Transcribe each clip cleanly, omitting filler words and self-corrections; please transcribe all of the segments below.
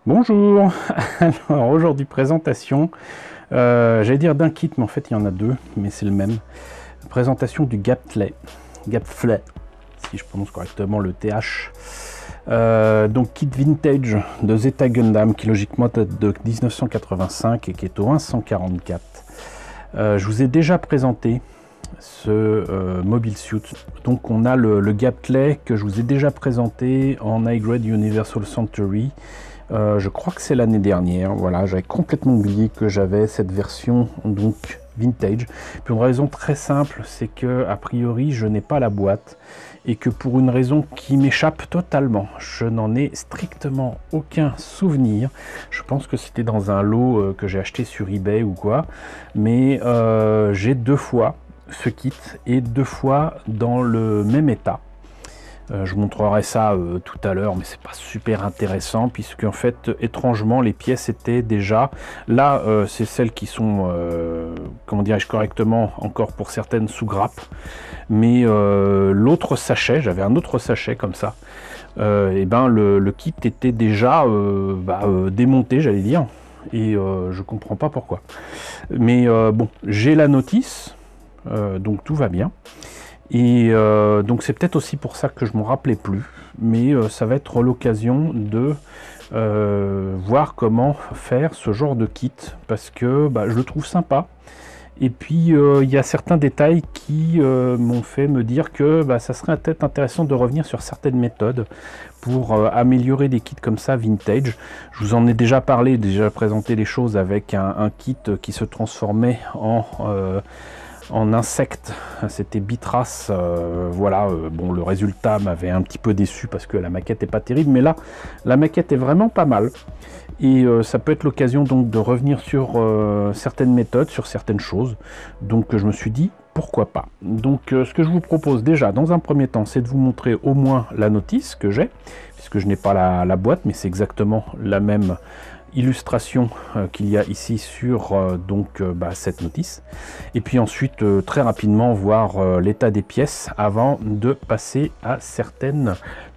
Bonjour. Alors aujourd'hui présentation, j'allais dire d'un kit, mais en fait il y en a deux, mais c'est le même. Présentation du Gapflay, si je prononce correctement le TH. Donc kit vintage de Zeta Gundam qui logiquement date de 1985 et qui est au 144. Je vous ai déjà présenté ce mobile suit. Donc on a le Gapflay que je vous ai déjà présenté en High Grade Universal Century. Je crois que c'est l'année dernière. Voilà, j'avais complètement oublié que j'avais cette version donc vintage. Pour une raison très simple, c'est que a priori je n'ai pas la boîte et que pour une raison qui m'échappe totalement, je n'en ai strictement aucun souvenir. Je pense que c'était dans un lot que j'ai acheté sur eBay ou quoi, mais j'ai deux fois ce kit et deux fois dans le même état. Je vous montrerai ça tout à l'heure, mais c'est pas super intéressant puisque en fait étrangement les pièces étaient déjà là. C'est celles qui sont comment dirais-je correctement encore pour certaines sous grappe, mais l'autre sachet, j'avais un autre sachet comme ça, et ben le kit était déjà démonté, j'allais dire, et je comprends pas pourquoi, mais bon, j'ai la notice, donc tout va bien. Et donc c'est peut-être aussi pour ça que je ne me rappelais plus, mais ça va être l'occasion de voir comment faire ce genre de kit, parce que je le trouve sympa. Et puis il y a certains détails qui m'ont fait me dire que ça serait peut-être intéressant de revenir sur certaines méthodes pour améliorer des kits comme ça vintage. Je vous en ai déjà parlé, déjà présenté les choses avec un kit qui se transformait en insecte, c'était Bitras, voilà, bon le résultat m'avait un petit peu déçu parce que la maquette est pas terrible, mais là la maquette est vraiment pas mal et ça peut être l'occasion donc de revenir sur certaines méthodes, sur certaines choses, donc je me suis dit pourquoi pas. Donc ce que je vous propose déjà dans un premier temps, c'est de vous montrer au moins la notice que j'ai, puisque je n'ai pas la boîte, mais c'est exactement la même illustration qu'il y a ici sur cette notice, et puis ensuite très rapidement voir l'état des pièces avant de passer à certaines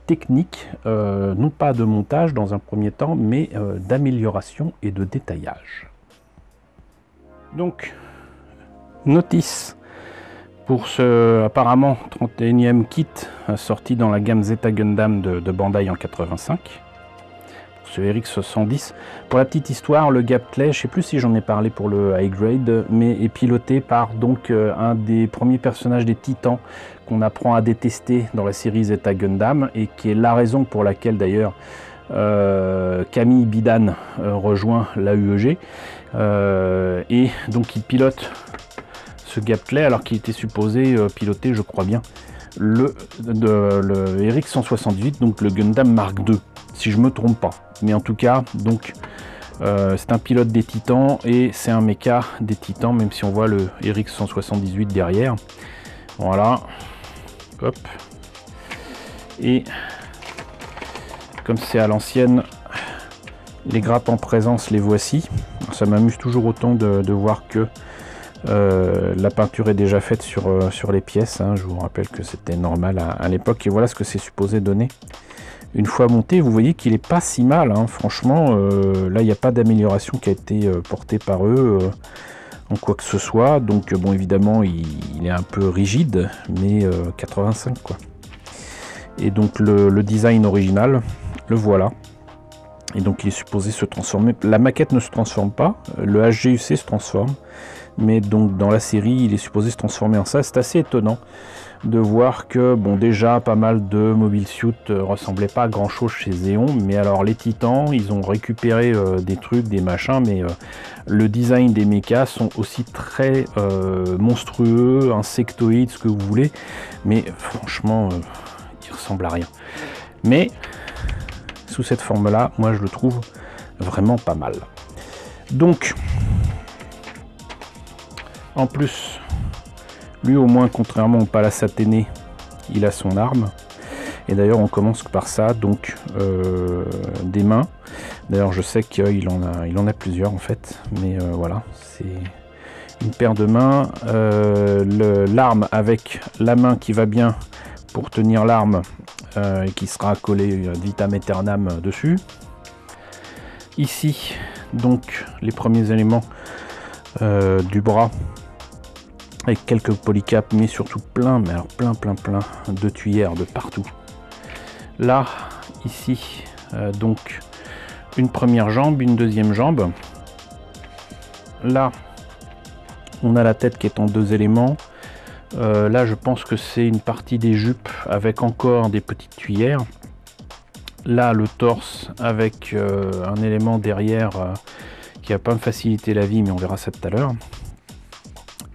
techniques, non pas de montage dans un premier temps, mais d'amélioration et de détaillage. Donc notice pour ce apparemment 31e kit sorti dans la gamme Zeta Gundam de Bandai en 85. Ce RX 110. Pour la petite histoire, le Gapflay, je ne sais plus si j'en ai parlé pour le High Grade, mais est piloté par donc un des premiers personnages des Titans qu'on apprend à détester dans la série Zeta Gundam, et qui est la raison pour laquelle d'ailleurs Camille Bidan rejoint l'AUEG, et donc il pilote ce Gapflay alors qu'il était supposé piloter, je crois bien, le RX 178, donc le Gundam Mark II, si je me trompe pas. Mais en tout cas, donc c'est un pilote des Titans et c'est un mecha des Titans, même si on voit le RX 178 derrière. Voilà, hop. Et comme c'est à l'ancienne, les grappes en présence, les voici. Ça m'amuse toujours autant de voir que la peinture est déjà faite sur les pièces, hein. Je vous rappelle que c'était normal à l'époque, et voilà ce que c'est supposé donner une fois monté. Vous voyez qu'il est pas si mal, hein. Franchement, là il n'y a pas d'amélioration qui a été portée par eux en quoi que ce soit, donc bon évidemment il est un peu rigide, mais 85 quoi. Et donc le design original, le voilà. Et donc il est supposé se transformer. La maquette ne se transforme pas, le HGUC se transforme, mais donc dans la série il est supposé se transformer en ça. C'est assez étonnant de voir que bon, déjà pas mal de mobile suit ressemblaient pas à grand chose chez Zéon, mais alors les Titans ils ont récupéré des trucs, des machins, mais le design des mechas sont aussi très monstrueux, insectoïdes, ce que vous voulez, mais franchement ils ressemblent à rien. Mais sous cette forme là, moi je le trouve vraiment pas mal. Donc en plus, lui au moins, contrairement au Palace Athénée, il a son arme. Et d'ailleurs on commence par ça, donc des mains. D'ailleurs je sais qu'il en a plusieurs en fait, mais voilà, c'est une paire de mains. L'arme avec la main qui va bien pour tenir l'arme, et qui sera collée vitam aeternam dessus. Ici, donc, les premiers éléments du bras, avec quelques polycaps, mais surtout plein, mais alors plein de tuyères de partout. Là, ici, donc, une première jambe, une deuxième jambe. Là, on a la tête qui est en 2 éléments. Là, je pense que c'est une partie des jupes avec encore des petites tuyères. Là, le torse avec un élément derrière qui va pas me faciliter la vie, mais on verra ça tout à l'heure.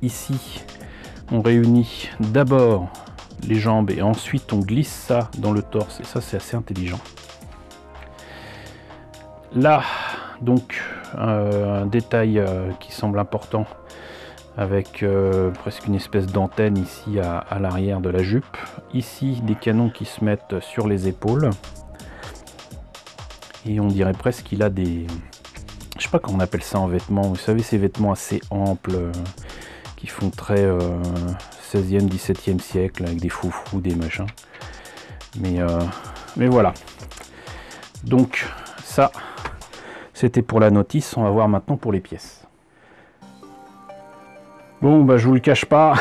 Ici, on réunit d'abord les jambes et ensuite on glisse ça dans le torse. Et ça, c'est assez intelligent. Là, donc, un détail qui semble important avec presque une espèce d'antenne ici à l'arrière de la jupe. Ici, des canons qui se mettent sur les épaules. Et on dirait presque qu'il a des... Je sais pas comment on appelle ça en vêtements. Vous savez, ces vêtements assez amples qui font très 16e, 17e siècle avec des foufous, des machins. Mais voilà. Donc, ça, c'était pour la notice. On va voir maintenant pour les pièces. Bon, bah, je vous le cache pas.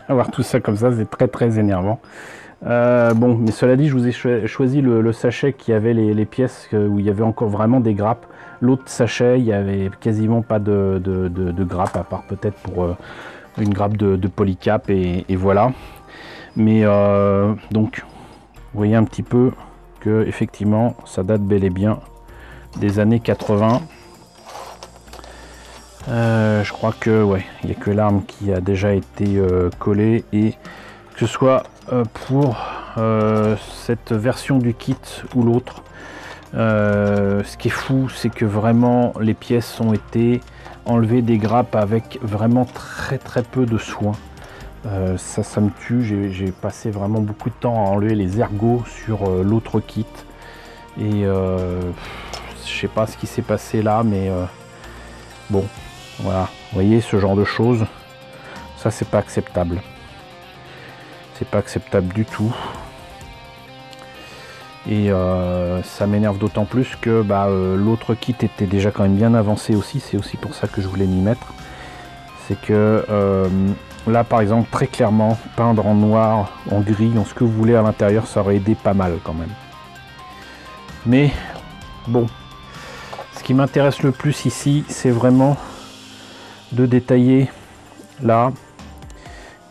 Avoir tout ça comme ça, c'est très énervant. Bon, mais cela dit, je vous ai choisi le sachet qui avait les pièces où il y avait encore vraiment des grappes. L'autre sachet, il n'y avait quasiment pas de grappes, à part peut-être pour une grappe de polycap, et voilà. Mais donc, vous voyez un petit peu que effectivement, ça date bel et bien des années 80. Je crois que ouais, il n'y a que l'arme qui a déjà été collée, et que ce soit pour cette version du kit ou l'autre, ce qui est fou, c'est que vraiment les pièces ont été enlevées des grappes avec vraiment très peu de soin. Ça me tue. J'ai passé vraiment beaucoup de temps à enlever les ergots sur l'autre kit, et je sais pas ce qui s'est passé là, mais bon, voilà, vous voyez ce genre de choses, ça c'est pas acceptable. C'est pas acceptable du tout. Et ça m'énerve d'autant plus que l'autre kit était déjà quand même bien avancé aussi. C'est aussi pour ça que je voulais m'y mettre. C'est que là par exemple, très clairement, peindre en noir, en gris, en ce que vous voulez à l'intérieur, ça aurait aidé pas mal quand même. Mais bon, ce qui m'intéresse le plus ici, c'est vraiment de détailler là,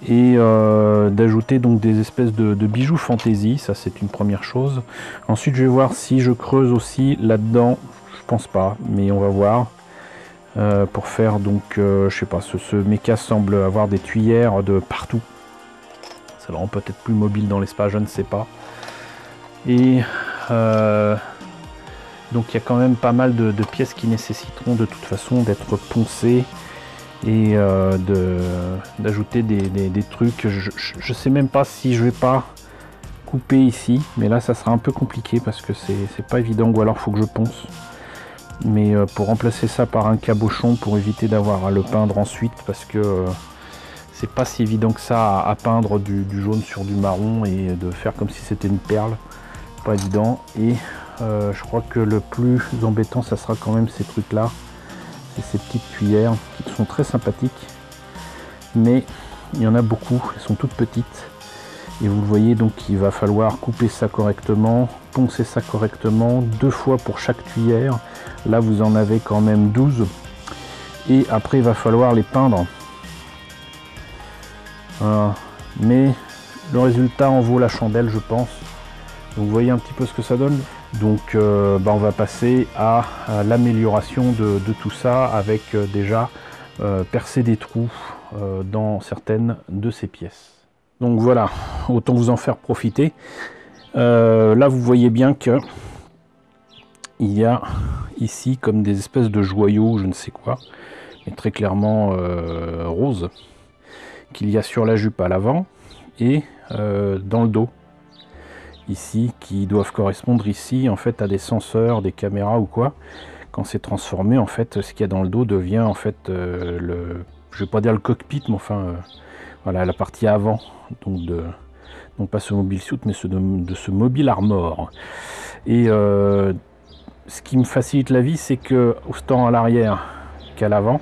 et d'ajouter donc des espèces de bijoux fantaisie. Ça, c'est une première chose. Ensuite, je vais voir si je creuse aussi là dedans. Je pense pas, mais on va voir, pour faire donc je sais pas, ce méca semble avoir des tuyères de partout. Ça le rend peut-être plus mobile dans l'espace, je ne sais pas. Et donc il y a quand même pas mal de pièces qui nécessiteront de toute façon d'être poncées, et d'ajouter des trucs. Je sais même pas si je vais pas couper ici, mais là ça sera un peu compliqué parce que c'est pas évident, ou alors faut que je ponce. Mais pour remplacer ça par un cabochon, pour éviter d'avoir à le peindre ensuite, parce que c'est pas si évident que ça à peindre du jaune sur du marron et de faire comme si c'était une perle, pas évident. Et je crois que le plus embêtant, ça sera quand même ces trucs là, ces petites cuillères qui sont très sympathiques, mais il y en a beaucoup, elles sont toutes petites, et vous le voyez, donc il va falloir couper ça correctement, poncer ça correctement, 2 fois pour chaque cuillère. Là vous en avez quand même 12, et après il va falloir les peindre. Voilà. Mais le résultat en vaut la chandelle, je pense. Donc vous voyez un petit peu ce que ça donne. Donc on va passer à l'amélioration de tout ça, avec déjà percer des trous dans certaines de ces pièces. Donc voilà, autant vous en faire profiter. Là vous voyez bien que il y a ici comme des espèces de joyaux, je ne sais quoi, mais très clairement rose, qu'il y a sur la jupe à l'avant et dans le dos. Ici, qui doivent correspondre ici en fait à des senseurs, des caméras ou quoi. Quand c'est transformé, en fait, ce qu'il y a dans le dos devient en fait je vais pas dire le cockpit, mais enfin voilà, la partie avant, donc non pas ce mobile suit, mais de ce mobile armor. Et ce qui me facilite la vie, c'est que autant à l'arrière qu'à l'avant,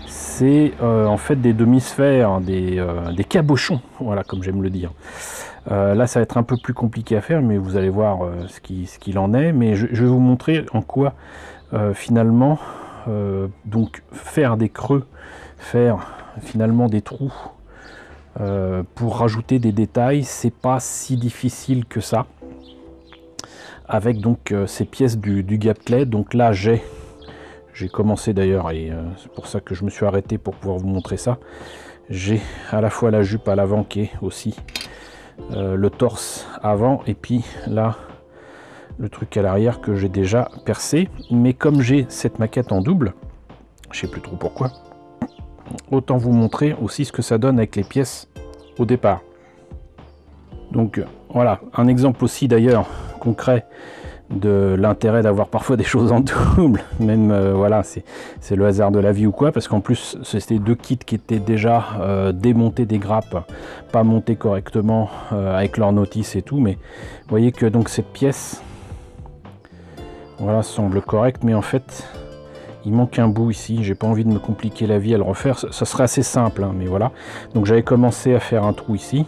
c'est en fait des demi-sphères, des cabochons, voilà, comme j'aime le dire. Là, ça va être un peu plus compliqué à faire, mais vous allez voir ce qu'il en est. Mais je vais vous montrer en quoi, finalement, donc faire des creux, faire finalement des trous pour rajouter des détails, c'est pas si difficile que ça. Avec donc ces pièces du Gaptelet. Donc là, j'ai commencé d'ailleurs, et c'est pour ça que je me suis arrêté pour pouvoir vous montrer ça. J'ai à la fois la jupe à l'avant qui est aussi le torse avant, et puis là le truc à l'arrière que j'ai déjà percé. Mais comme j'ai cette maquette en double, je sais plus trop pourquoi, autant vous montrer aussi ce que ça donne avec les pièces au départ. Donc voilà, un exemple aussi d'ailleurs concret de l'intérêt d'avoir parfois des choses en double, même voilà, c'est le hasard de la vie ou quoi, parce qu'en plus c'était deux kits qui étaient déjà démontés des grappes, pas montés correctement avec leur notice et tout. Mais vous voyez que donc cette pièce, voilà, semble correcte, mais en fait il manque un bout ici. J'ai pas envie de me compliquer la vie à le refaire, ça serait assez simple, hein, mais voilà. Donc j'avais commencé à faire un trou ici,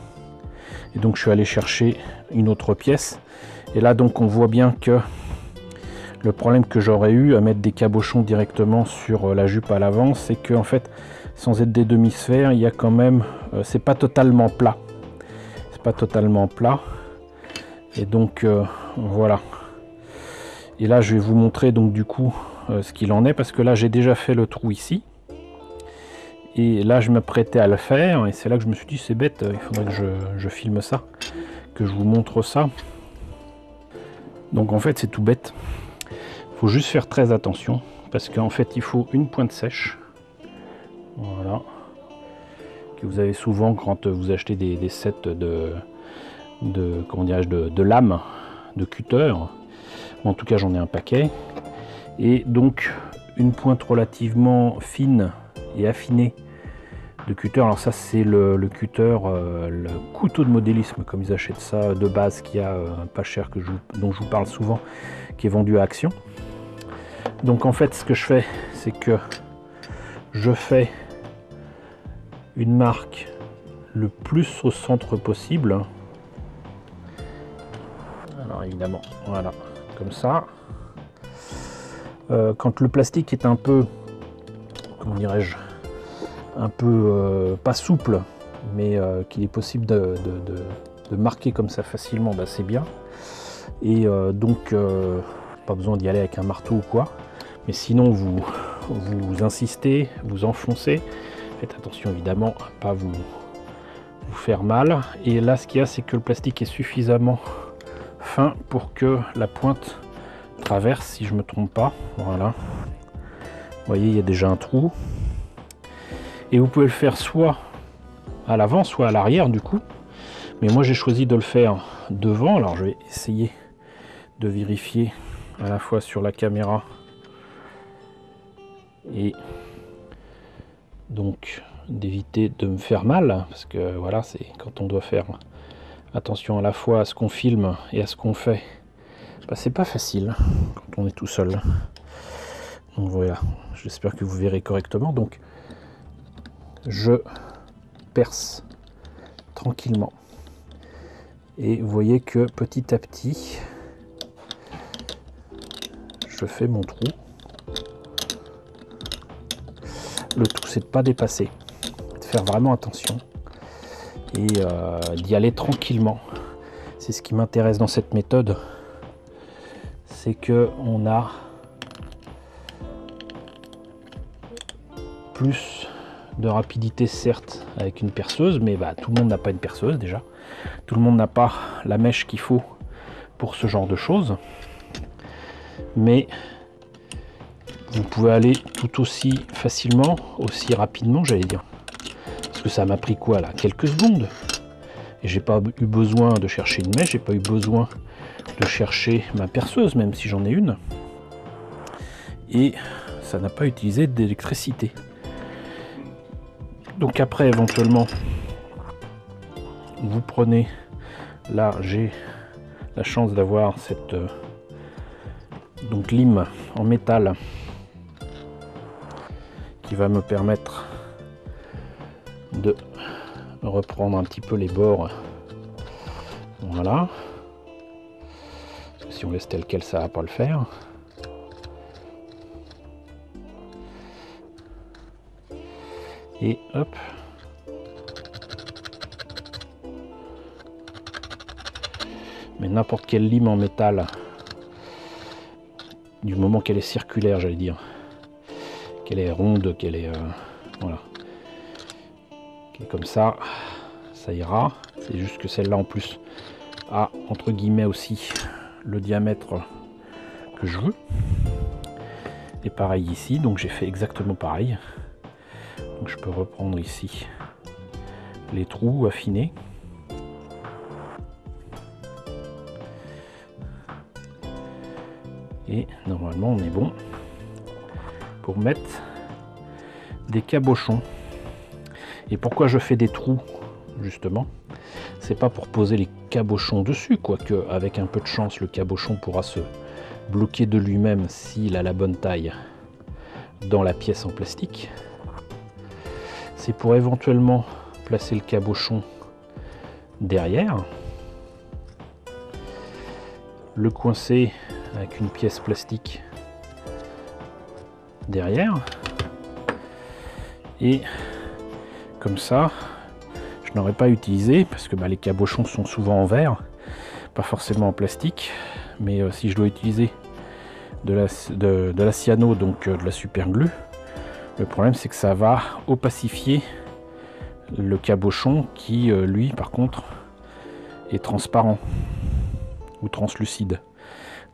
et donc je suis allé chercher une autre pièce. Et là donc on voit bien que le problème que j'aurais eu à mettre des cabochons directement sur la jupe à l'avant, c'est que en fait, sans être des demi-sphères, il y a quand même, c'est pas totalement plat. C'est pas totalement plat. Et donc voilà. Et là je vais vous montrer donc du coup ce qu'il en est, parce que là j'ai déjà fait le trou ici. Et là je m'apprêtais à le faire, et c'est là que je me suis dit c'est bête, il faudrait que je filme ça, que je vous montre ça. Donc en fait c'est tout bête, il faut juste faire très attention, parce qu'en fait il faut une pointe sèche, voilà, que vous avez souvent quand vous achetez des sets comment dirais-je, de lames, de cutter. En tout cas j'en ai un paquet, et donc une pointe relativement fine et affinée de cutter. Alors ça c'est le cutter, le couteau de modélisme comme ils achètent ça de base, qui a pas cher, dont je vous parle souvent, qui est vendu à Action. Donc en fait ce que je fais, c'est que je fais une marque le plus au centre possible. Alors évidemment, voilà, comme ça. Quand le plastique est un peu, comment dirais-je, un peu pas souple, mais qu'il est possible de marquer comme ça facilement, bah, c'est bien. Et donc pas besoin d'y aller avec un marteau ou quoi, mais sinon vous insistez, vous enfoncez, faites attention évidemment à pas vous faire mal. Et là ce qu'il y a, c'est que le plastique est suffisamment fin pour que la pointe traverse, si je me trompe pas. Voilà, vous voyez, il y a déjà un trou. Et vous pouvez le faire soit à l'avant, soit à l'arrière du coup. Mais moi j'ai choisi de le faire devant. Alors je vais essayer de vérifier à la fois sur la caméra et donc d'éviter de me faire mal. Parce que voilà, c'est quand on doit faire attention à la fois à ce qu'on filme et à ce qu'on fait. Bah, c'est pas facile quand on est tout seul. Donc voilà, j'espère que vous verrez correctement. Donc je perce tranquillement, et vous voyez que petit à petit je fais mon trou. Le tout c'est de pas dépasser, de faire vraiment attention et d'y aller tranquillement. C'est ce qui m'intéresse dans cette méthode, c'est que on a plus de rapidité certes avec une perceuse, mais bah, tout le monde n'a pas une perceuse déjà, tout le monde n'a pas la mèche qu'il faut pour ce genre de choses, mais vous pouvez aller tout aussi facilement, aussi rapidement j'allais dire, parce que ça m'a pris quoi là, quelques secondes, et j'ai pas eu besoin de chercher une mèche, j'ai pas eu besoin de chercher ma perceuse, même si j'en ai une, et ça n'a pas utilisé d'électricité. Donc après éventuellement vous prenez, là j'ai la chance d'avoir cette donc lime en métal qui va me permettre de reprendre un petit peu les bords. Voilà. Si on laisse tel quel, ça va pas le faire. Et hop. Mais n'importe quelle lime en métal, du moment qu'elle est circulaire, j'allais dire, qu'elle est ronde, qu'elle est voilà, qu'elle est comme ça, ça ira. C'est juste que celle-là en plus a entre guillemets aussi le diamètre que je veux. Et pareil ici, donc j'ai fait exactement pareil. Donc je peux reprendre ici les trous affinés. Et normalement on est bon pour mettre des cabochons. Et pourquoi je fais des trous justement? C'est pas pour poser les cabochons dessus, quoique avec un peu de chance le cabochon pourra se bloquer de lui-même s'il a la bonne taille dans la pièce en plastique. C'est pour éventuellement placer le cabochon derrière, le coincer avec une pièce plastique derrière, et comme ça je n'aurais pas utilisé, parce que les cabochons sont souvent en verre, pas forcément en plastique, mais si je dois utiliser de la cyano, donc de la super glue, le problème c'est que ça va opacifier le cabochon qui lui par contre est transparent ou translucide,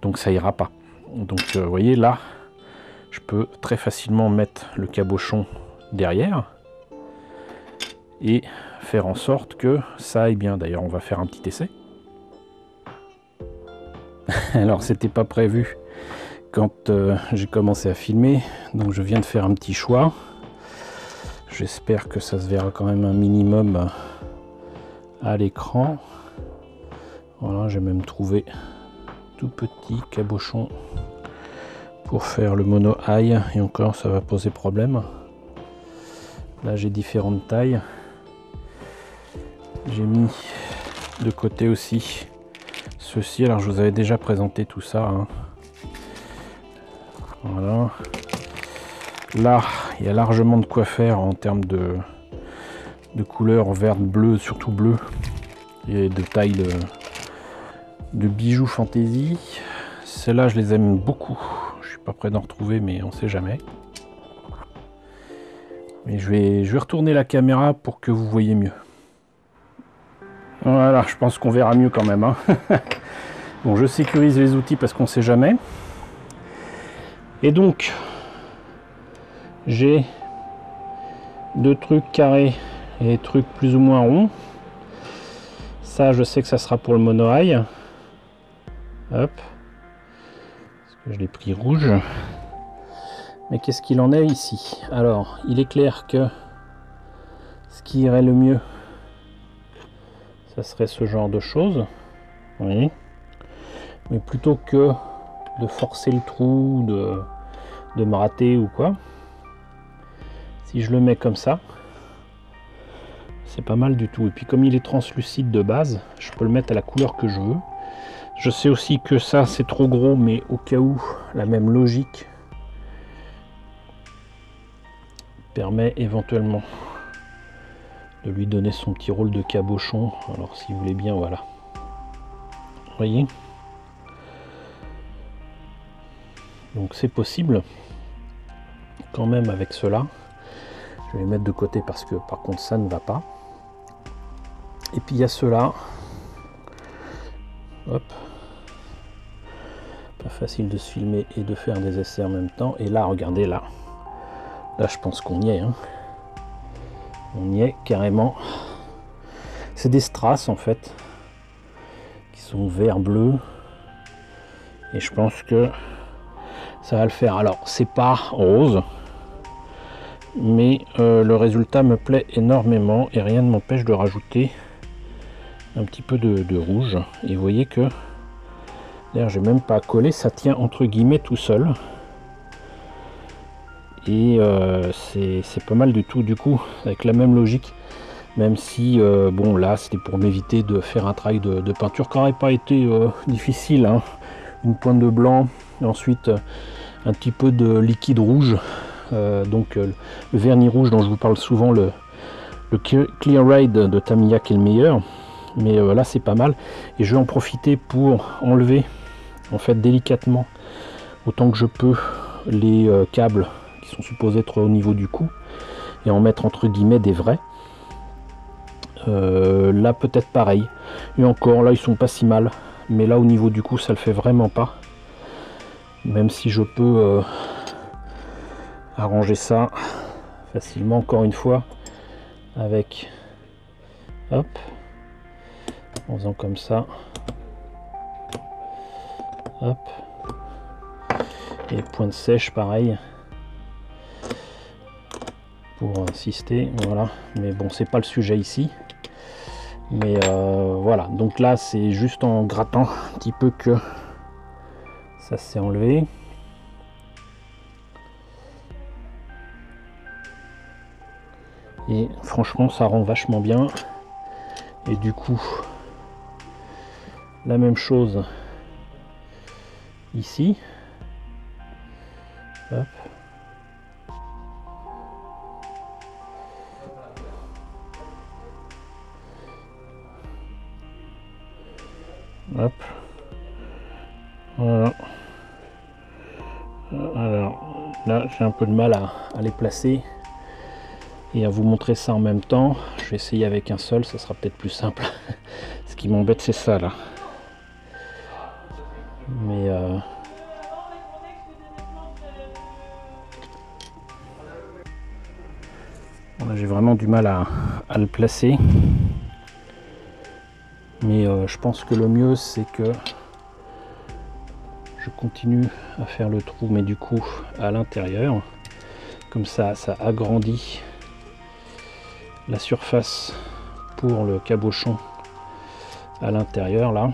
donc ça ira pas. Donc vous voyez là, je peux très facilement mettre le cabochon derrière et faire en sorte que ça aille bien. D'ailleurs on va faire un petit essai. Alors c'était pas prévu quand j'ai commencé à filmer, donc je viens de faire un petit choix. J'espère que ça se verra quand même un minimum à l'écran. Voilà, j'ai même trouvé tout petit cabochon pour faire le mono eye, et encore ça va poser problème. Là j'ai différentes tailles. J'ai mis de côté aussi ceci. Alors je vous avais déjà présenté tout ça, hein. Voilà. Là il y a largement de quoi faire en termes de couleurs verte, bleu, surtout bleu, et de taille de bijoux fantaisie. Celles-là je les aime beaucoup. Je suis pas prêt d'en retrouver, mais on sait jamais. Mais je vais retourner la caméra pour que vous voyez mieux. Voilà, je pense qu'on verra mieux quand même, hein. Bon, je sécurise les outils parce qu'on sait jamais. Et donc, j'ai deux trucs carrés et des trucs plus ou moins ronds. Ça, je sais que ça sera pour le mono eye. Hop. Parce que je l'ai pris rouge. Mais qu'est-ce qu'il en est ici? Alors, il est clair que ce qui irait le mieux, ça serait ce genre de choses. Oui. Mais plutôt que de forcer le trou, de me rater ou quoi, si je le mets comme ça, c'est pas mal du tout. Et puis comme il est translucide de base, je peux le mettre à la couleur que je veux. Je sais aussi que ça c'est trop gros, mais au cas où, la même logique permet éventuellement de lui donner son petit rôle de cabochon. Alors si vous voulez bien, voilà. Vous voyez? Donc c'est possible quand même avec cela. Je vais les mettre de côté parce que par contre ça ne va pas. Et puis il y a cela. Hop. Pas facile de se filmer et de faire des essais en même temps. Et là, regardez là. Là je pense qu'on y est, hein. On y est carrément. C'est des strass en fait, qui sont vert bleu, et je pense que ça va le faire. Alors c'est pas rose, mais le résultat me plaît énormément et rien ne m'empêche de rajouter un petit peu de rouge. Et vous voyez que D'ailleurs, j'ai même pas à coller, ça tient entre guillemets tout seul. Et c'est pas mal du tout, du coup, avec la même logique. Même si, bon, là, c'était pour m'éviter de faire un travail de peinture qui n'aurait pas été difficile, hein. Une pointe de blanc, et ensuite un petit peu de liquide rouge. Donc, le vernis rouge dont je vous parle souvent, le Clear Ride de Tamiya qui est le meilleur. Mais là, c'est pas mal. Et je vais en profiter pour enlever, en fait, délicatement, autant que je peux, les câbles qui sont supposés être au niveau du cou. Et en mettre entre guillemets des vrais. Là peut-être pareil, et encore là ils sont pas si mal, mais là au niveau du cou ça le fait vraiment pas, même si je peux arranger ça facilement encore une fois avec, hop, en faisant comme ça, hop, et pointe sèche pareil pour insister, voilà. Mais bon, c'est pas le sujet ici. Mais voilà, donc là c'est juste en grattant un petit peu que ça s'est enlevé. Et franchement ça rend vachement bien. Et du coup, la même chose ici. Hop. Hop. Voilà. Alors là j'ai un peu de mal à les placer et à vous montrer ça en même temps. Je vais essayer avec un seul, ça sera peut-être plus simple. Ce qui m'embête c'est ça là. Mais j'ai vraiment du mal à le placer. Mais je pense que le mieux c'est que je continue à faire le trou, mais du coup à l'intérieur. Comme ça, ça agrandit la surface pour le cabochon à l'intérieur là,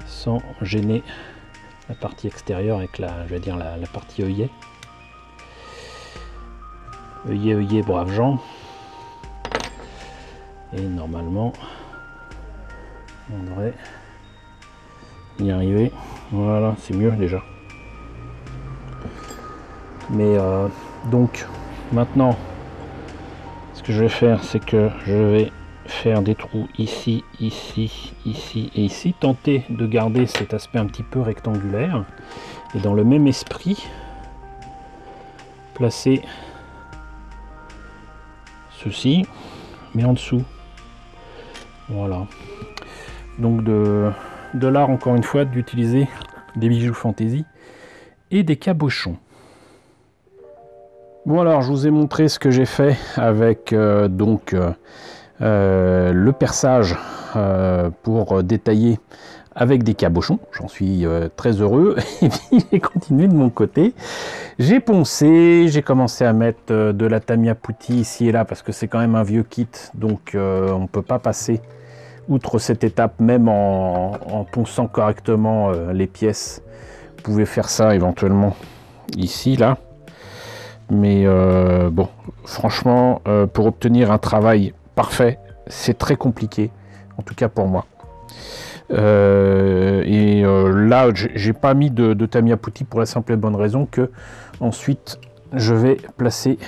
sans gêner la partie extérieure avec la, je vais dire la partie œillet. Œillet, braves gens. Et normalement, on devrait y arriver. Voilà, c'est mieux déjà. Mais donc maintenant, ce que je vais faire, c'est que je vais faire des trous ici, ici, ici et ici, tenter de garder cet aspect un petit peu rectangulaire, et dans le même esprit placer ceci mais en dessous. Voilà, donc de l'art encore une fois d'utiliser des bijoux fantaisie et des cabochons. Bon, alors je vous ai montré ce que j'ai fait avec le perçage pour détailler avec des cabochons. J'en suis très heureux. Et puis j'ai continué de mon côté. J'ai poncé, j'ai commencé à mettre de la Tamiya Putty ici et là parce que c'est quand même un vieux kit, donc on ne peut pas passer outre cette étape, même en ponçant correctement les pièces. Vous pouvez faire ça éventuellement ici, là. Mais bon, franchement, pour obtenir un travail parfait, c'est très compliqué, en tout cas pour moi. Là, j'ai pas mis de Tamiya Putty pour la simple et bonne raison que ensuite je vais placer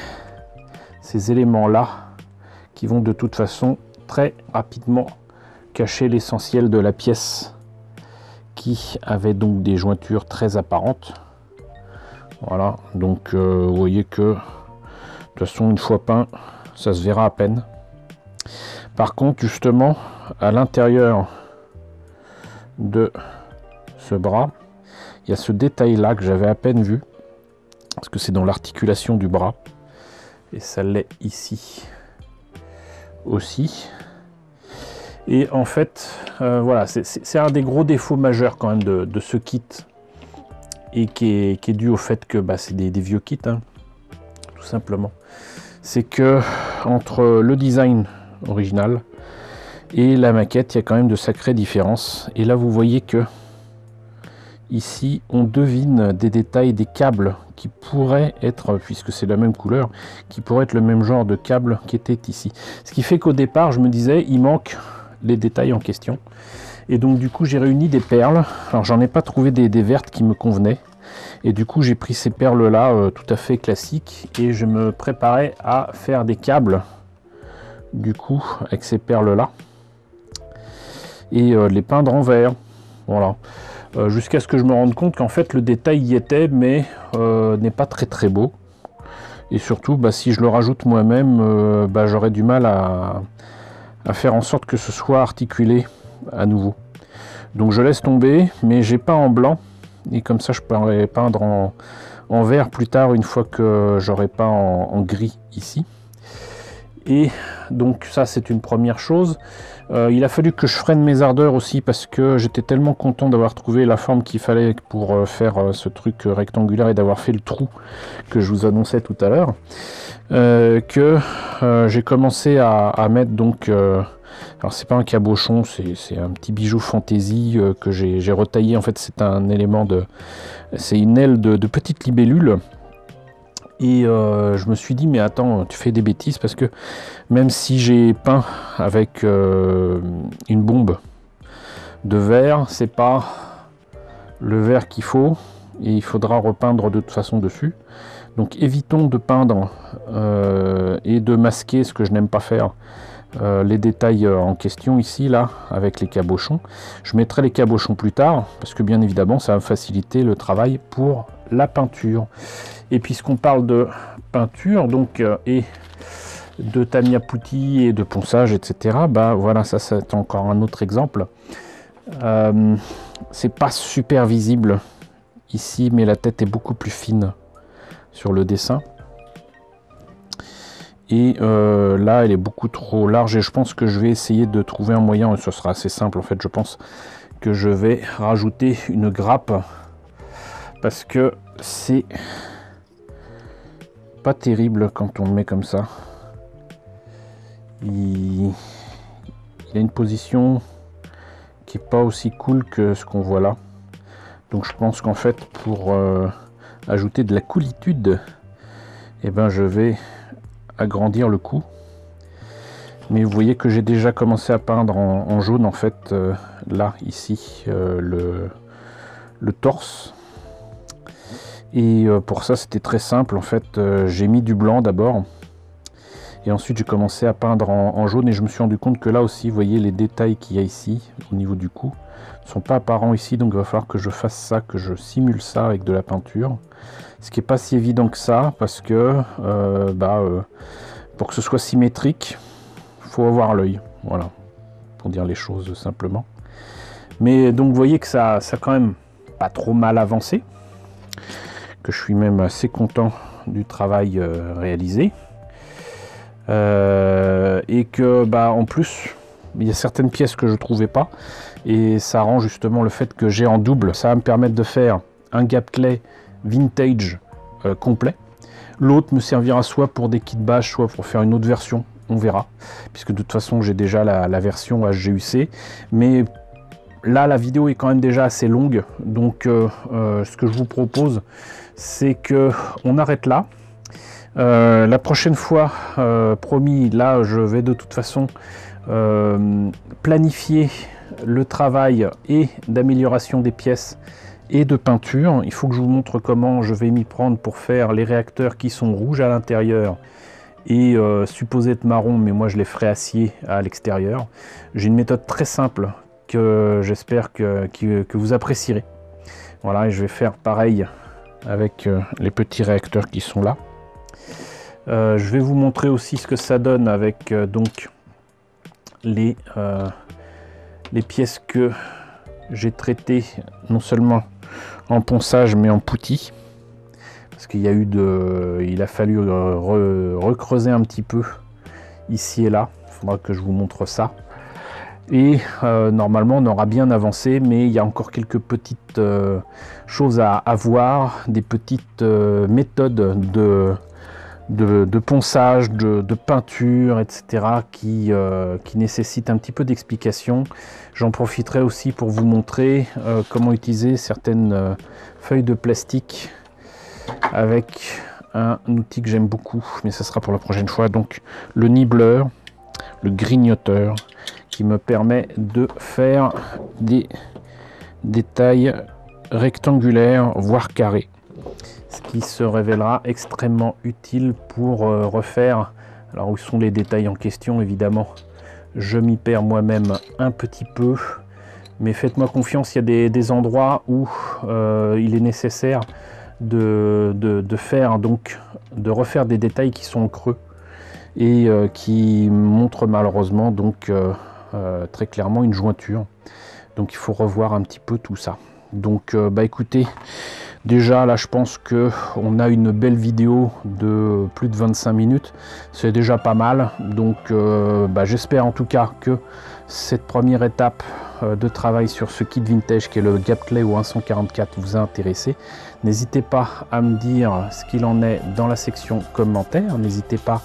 ces éléments là qui vont de toute façon très rapidement cacher l'essentiel de la pièce qui avait donc des jointures très apparentes. Voilà, donc vous voyez que de toute façon une fois peint ça se verra à peine. Par contre justement à l'intérieur de ce bras il y a ce détail là que j'avais à peine vu parce que c'est dans l'articulation du bras et ça l'est ici aussi. Et en fait voilà, c'est un des gros défauts majeurs quand même de ce kit et qui est dû au fait que c'est des vieux kits, hein, tout simplement. C'est que entre le design original Et la maquette, il y a quand même de sacrées différences. Et là, vous voyez que ici, on devine des détails, des câbles qui pourraient être, puisque c'est la même couleur, qui pourraient être le même genre de câble qui était ici. Ce qui fait qu'au départ, je me disais, il manque les détails en question. Et donc, du coup, j'ai réuni des perles. Alors, j'en ai pas trouvé des vertes qui me convenaient. Et du coup, j'ai pris ces perles-là tout à fait classiques. Et je me préparais à faire des câbles, du coup, avec ces perles-là. Et les peindre en vert. Voilà. Jusqu'à ce que je me rende compte qu'en fait le détail y était, mais n'est pas très très beau. Et surtout, si je le rajoute moi-même, j'aurais du mal à faire en sorte que ce soit articulé à nouveau. Donc je laisse tomber, mais j'ai pas en blanc. Et comme ça, je pourrais peindre en vert plus tard, une fois que j'aurai pas en gris ici. Et donc ça, c'est une première chose. Il a fallu que je freine mes ardeurs aussi, parce que j'étais tellement content d'avoir trouvé la forme qu'il fallait pour faire ce truc rectangulaire et d'avoir fait le trou que je vous annonçais tout à l'heure, que j'ai commencé à mettre donc... alors c'est pas un cabochon, c'est un petit bijou fantaisie que j'ai retaillé. En fait, c'est un élément de... c'est une aile de petite libellule. Et je me suis dit, mais attends, tu fais des bêtises, parce que même si j'ai peint avec une bombe de verre, c'est pas le verre qu'il faut, et il faudra repeindre de toute façon dessus. Donc évitons de peindre et de masquer, ce que je n'aime pas faire, les détails en question ici, là, avec les cabochons. Je mettrai les cabochons plus tard, parce que bien évidemment, ça va me faciliter le travail pour la peinture. Et puisqu'on parle de peinture, donc, et de Tamiya Putty et de ponçage, etc., voilà, ça c'est encore un autre exemple. C'est pas super visible ici, mais la tête est beaucoup plus fine sur le dessin. Et là, elle est beaucoup trop large, et je pense que je vais essayer de trouver un moyen, et ce sera assez simple en fait. Je pense que je vais rajouter une grappe, parce que c'est pas terrible quand on le met comme ça. Il a une position qui est pas aussi cool que ce qu'on voit là. Donc je pense qu'en fait, pour ajouter de la coolitude, je vais agrandir le coup. Mais vous voyez que j'ai déjà commencé à peindre en jaune, en fait, là, ici, le torse. Et pour ça, c'était très simple. En fait, j'ai mis du blanc d'abord. Et ensuite, j'ai commencé à peindre en jaune. Et je me suis rendu compte que là aussi, vous voyez, les détails qu'il y a ici, au niveau du cou, ne sont pas apparents ici. Donc, il va falloir que je fasse ça, que je simule ça avec de la peinture. Ce qui n'est pas si évident que ça, parce que pour que ce soit symétrique, il faut avoir l'œil. Voilà, pour dire les choses simplement. Mais donc, vous voyez que ça a quand même pas trop mal avancé. Que je suis même assez content du travail réalisé. Et que en plus il y a certaines pièces que je trouvais pas, et ça rend justement le fait que j'ai en double. Ça va me permettre de faire un gap clay vintage complet. L'autre me servira soit pour des kits bâches, soit pour faire une autre version, on verra, puisque de toute façon j'ai déjà la version HGUC. Mais là la vidéo est quand même déjà assez longue, donc ce que je vous propose, c'est que on arrête là. La prochaine fois, promis, là je vais de toute façon planifier le travail et d'amélioration des pièces et de peinture. Il faut que je vous montre comment je vais m'y prendre pour faire les réacteurs qui sont rouges à l'intérieur et supposés être marron, mais moi je les ferai acier à l'extérieur. J'ai une méthode très simple que j'espère que vous apprécierez. Voilà, et je vais faire pareil avec les petits réacteurs qui sont là. Je vais vous montrer aussi ce que ça donne avec donc les pièces que j'ai traitées non seulement en ponçage mais en putty, parce qu'il y a eu il a fallu recreuser un petit peu ici et là. Il faudra que je vous montre ça. Et normalement on aura bien avancé, mais il y a encore quelques petites choses à voir, des petites méthodes de ponçage, de peinture, etc. qui nécessitent un petit peu d'explication. J'en profiterai aussi pour vous montrer comment utiliser certaines feuilles de plastique avec un outil que j'aime beaucoup, mais ça sera pour la prochaine fois. Donc le nibbleur, le grignoteur, qui me permet de faire des détails rectangulaires, voire carrés. Ce qui se révélera extrêmement utile pour refaire. Alors où sont les détails en question, évidemment, je m'y perds moi-même un petit peu, mais faites-moi confiance, il y a des endroits où il est nécessaire de refaire des détails qui sont creux et qui montrent malheureusement donc très clairement une jointure. Donc il faut revoir un petit peu tout ça. Donc bah écoutez, déjà là je pense que on a une belle vidéo de plus de 25 minutes, c'est déjà pas mal. Donc bah, j'espère en tout cas que cette première étape de travail sur ce kit vintage qui est le Gap Clay au 144 vous a intéressé. N'hésitez pas à me dire ce qu'il en est dans la section commentaires, n'hésitez pas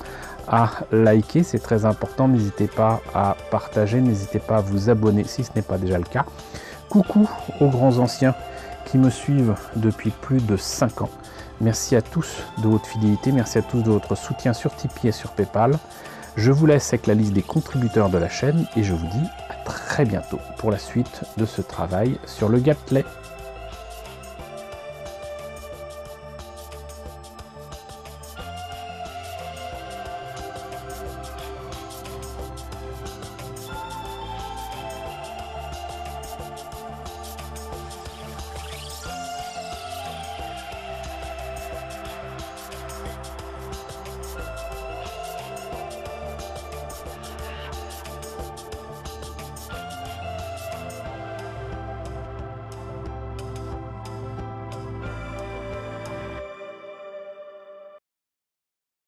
à liker, c'est très important, n'hésitez pas à partager, n'hésitez pas à vous abonner si ce n'est pas déjà le cas. Coucou aux grands anciens qui me suivent depuis plus de 5 ans. Merci à tous de votre fidélité, merci à tous de votre soutien sur Tipeee et sur Paypal. Je vous laisse avec la liste des contributeurs de la chaîne et je vous dis à très bientôt pour la suite de ce travail sur le Gap Clay.